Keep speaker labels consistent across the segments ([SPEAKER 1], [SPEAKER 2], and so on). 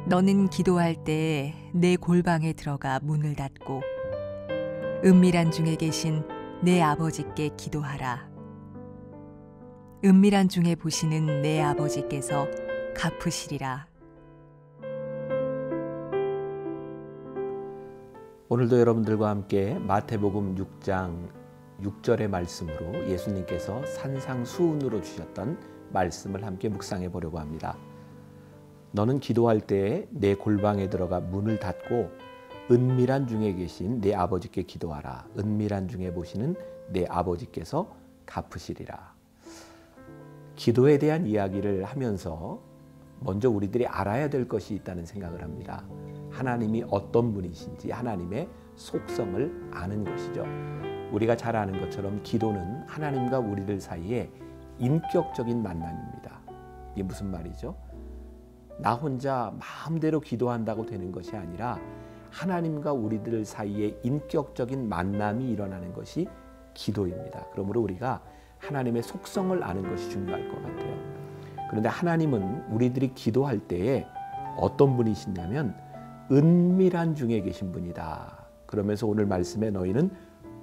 [SPEAKER 1] 너는 기도할 때 내 골방에 들어가 문을 닫고 은밀한 중에 계신 내 아버지께 기도하라. 은밀한 중에 보시는 내 아버지께서 갚으시리라.
[SPEAKER 2] 오늘도 여러분들과 함께 마태복음 6장 6절의 말씀으로 예수님께서 산상수훈으로 주셨던 말씀을 함께 묵상해 보려고 합니다. 너는 기도할 때에 내 골방에 들어가 문을 닫고 은밀한 중에 계신 내 아버지께 기도하라. 은밀한 중에 보시는 내 아버지께서 갚으시리라. 기도에 대한 이야기를 하면서 먼저 우리들이 알아야 될 것이 있다는 생각을 합니다. 하나님이 어떤 분이신지 하나님의 속성을 아는 것이죠. 우리가 잘 아는 것처럼 기도는 하나님과 우리들 사이에 인격적인 만남입니다. 이게 무슨 말이죠? 나 혼자 마음대로 기도한다고 되는 것이 아니라 하나님과 우리들 사이에 인격적인 만남이 일어나는 것이 기도입니다. 그러므로 우리가 하나님의 속성을 아는 것이 중요할 것 같아요. 그런데 하나님은 우리들이 기도할 때에 어떤 분이시냐면 은밀한 중에 계신 분이다. 그러면서 오늘 말씀에 너희는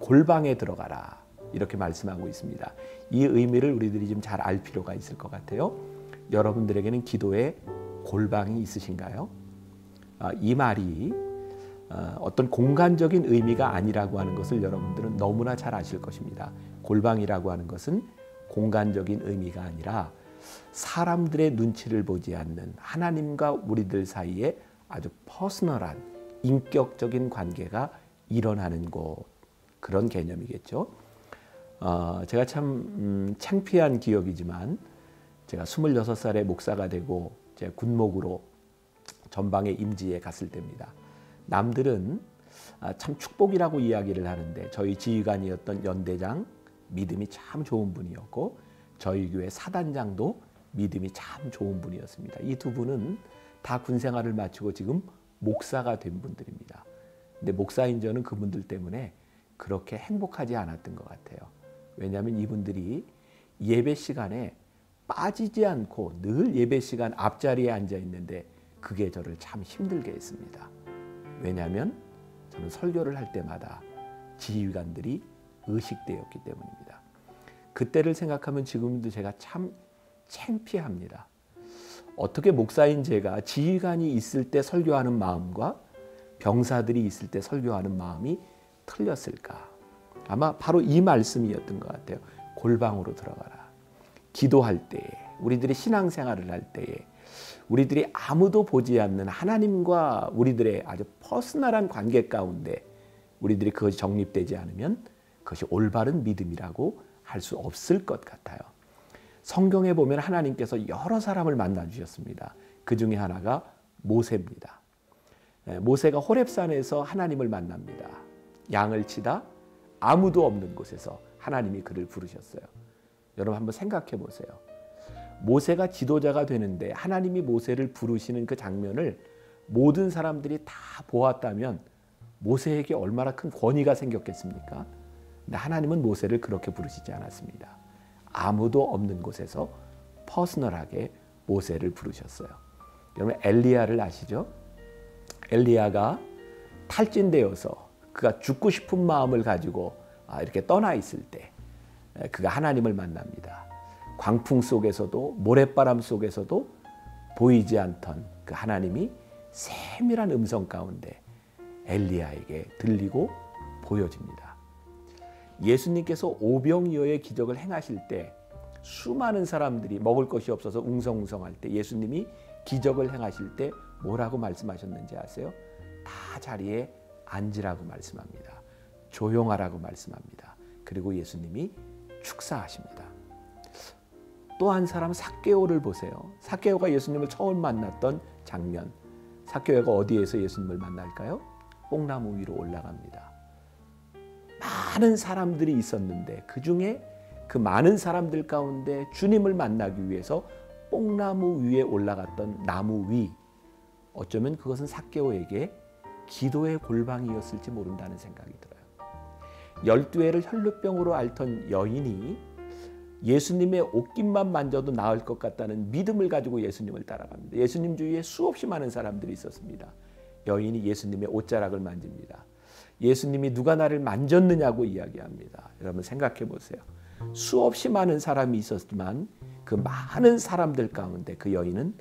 [SPEAKER 2] 골방에 들어가라. 이렇게 말씀하고 있습니다. 이 의미를 우리들이 좀 잘 알 필요가 있을 것 같아요. 여러분들에게는 기도에 골방이 있으신가요? 이 말이 어떤 공간적인 의미가 아니라고 하는 것을 여러분들은 너무나 잘 아실 것입니다. 골방이라고 하는 것은 공간적인 의미가 아니라 사람들의 눈치를 보지 않는 하나님과 우리들 사이에 아주 퍼스널한 인격적인 관계가 일어나는 곳, 그런 개념이겠죠. 제가 참 창피한 기억이지만 제가 26살에 목사가 되고 제가 군목으로 전방의 임지에 갔을 때입니다. 남들은 참 축복이라고 이야기를 하는데 저희 지휘관이었던 연대장 믿음이 참 좋은 분이었고 저희 교회 사단장도 믿음이 참 좋은 분이었습니다. 이 두 분은 다 군생활을 마치고 지금 목사가 된 분들입니다. 근데 목사인 저는 그분들 때문에 그렇게 행복하지 않았던 것 같아요. 왜냐하면 이분들이 예배 시간에 빠지지 않고 늘 예배 시간 앞자리에 앉아 있는데 그게 저를 참 힘들게 했습니다. 왜냐하면 저는 설교를 할 때마다 지휘관들이 의식되었기 때문입니다. 그때를 생각하면 지금도 제가 참 창피합니다. 어떻게 목사인 제가 지휘관이 있을 때 설교하는 마음과 병사들이 있을 때 설교하는 마음이 틀렸을까? 아마 바로 이 말씀이었던 것 같아요. 골방으로 들어가라. 기도할 때에, 우리들이 신앙생활을 할 때에 우리들이 아무도 보지 않는 하나님과 우리들의 아주 퍼스널한 관계 가운데 우리들이 그것이 정립되지 않으면 그것이 올바른 믿음이라고 할 수 없을 것 같아요. 성경에 보면 하나님께서 여러 사람을 만나 주셨습니다. 그 중에 하나가 모세입니다. 모세가 호렙산에서 하나님을 만납니다. 양을 치다 아무도 없는 곳에서 하나님이 그를 부르셨어요. 여러분 한번 생각해 보세요. 모세가 지도자가 되는데 하나님이 모세를 부르시는 그 장면을 모든 사람들이 다 보았다면 모세에게 얼마나 큰 권위가 생겼겠습니까? 근데 하나님은 모세를 그렇게 부르시지 않았습니다. 아무도 없는 곳에서 퍼스널하게 모세를 부르셨어요. 여러분 엘리야를 아시죠? 엘리야가 탈진되어서 그가 죽고 싶은 마음을 가지고 이렇게 떠나 있을 때 그가 하나님을 만납니다. 광풍 속에서도 모래바람 속에서도 보이지 않던 그 하나님이 세밀한 음성 가운데 엘리야에게 들리고 보여집니다. 예수님께서 오병이어의 기적을 행하실 때 수많은 사람들이 먹을 것이 없어서 웅성웅성할 때 예수님이 기적을 행하실 때 뭐라고 말씀하셨는지 아세요? 다 자리에 앉으라고 말씀합니다. 조용하라고 말씀합니다. 그리고 예수님이 축사하십니다. 또 한 사람 삭개오를 보세요. 삭개오가 예수님을 처음 만났던 장면. 삭개오가 어디에서 예수님을 만날까요? 뽕나무 위로 올라갑니다. 많은 사람들이 있었는데 그중에 그 많은 사람들 가운데 주님을 만나기 위해서 뽕나무 위에 올라갔던 나무 위. 어쩌면 그것은 삭개오에게 기도의 골방이었을지 모른다는 생각이 들어요. 12해를 혈루병으로 앓던 여인이 예수님의 옷깃만 만져도 나을 것 같다는 믿음을 가지고 예수님을 따라갑니다. 예수님 주위에 수없이 많은 사람들이 있었습니다. 여인이 예수님의 옷자락을 만집니다. 예수님이 누가 나를 만졌느냐고 이야기합니다. 여러분 생각해 보세요. 수없이 많은 사람이 있었지만 그 많은 사람들 가운데 그 여인은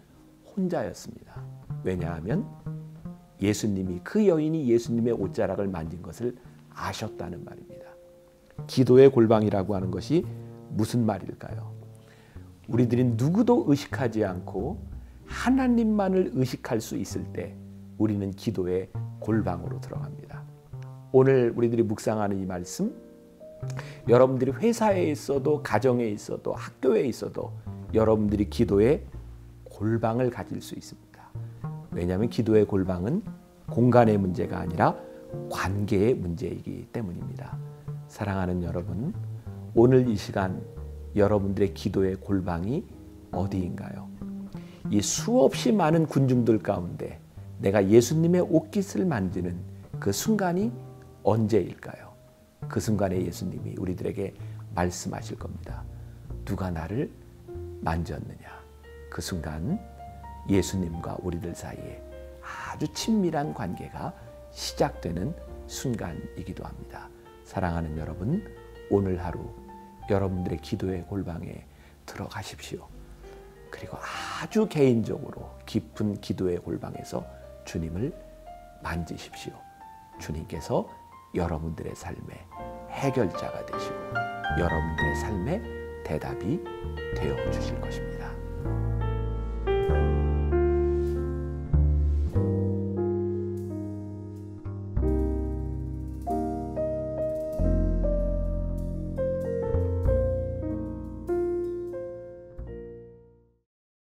[SPEAKER 2] 혼자였습니다. 왜냐하면 예수님이, 그 여인이 예수님의 옷자락을 만진 것을 아셨다는 말입니다. 기도의 골방이라고 하는 것이 무슨 말일까요? 우리들이 누구도 의식하지 않고 하나님만을 의식할 수 있을 때 우리는 기도의 골방으로 들어갑니다. 오늘 우리들이 묵상하는 이 말씀, 여러분들이 회사에 있어도 가정에 있어도 학교에 있어도 여러분들이 기도의 골방을 가질 수 있습니다. 왜냐하면 기도의 골방은 공간의 문제가 아니라 관계의 문제이기 때문입니다. 사랑하는 여러분, 오늘 이 시간 여러분들의 기도의 골방이 어디인가요? 이 수없이 많은 군중들 가운데 내가 예수님의 옷깃을 만지는 그 순간이 언제일까요? 그 순간에 예수님이 우리들에게 말씀하실 겁니다. 누가 나를 만졌느냐? 그 순간 예수님과 우리들 사이에 아주 친밀한 관계가 시작되는 순간이기도 합니다. 사랑하는 여러분, 오늘 하루 여러분들의 기도의 골방에 들어가십시오. 그리고 아주 개인적으로 깊은 기도의 골방에서 주님을 만지십시오. 주님께서 여러분들의 삶의 해결자가 되시고 여러분들의 삶의 대답이 되어 주실 것입니다.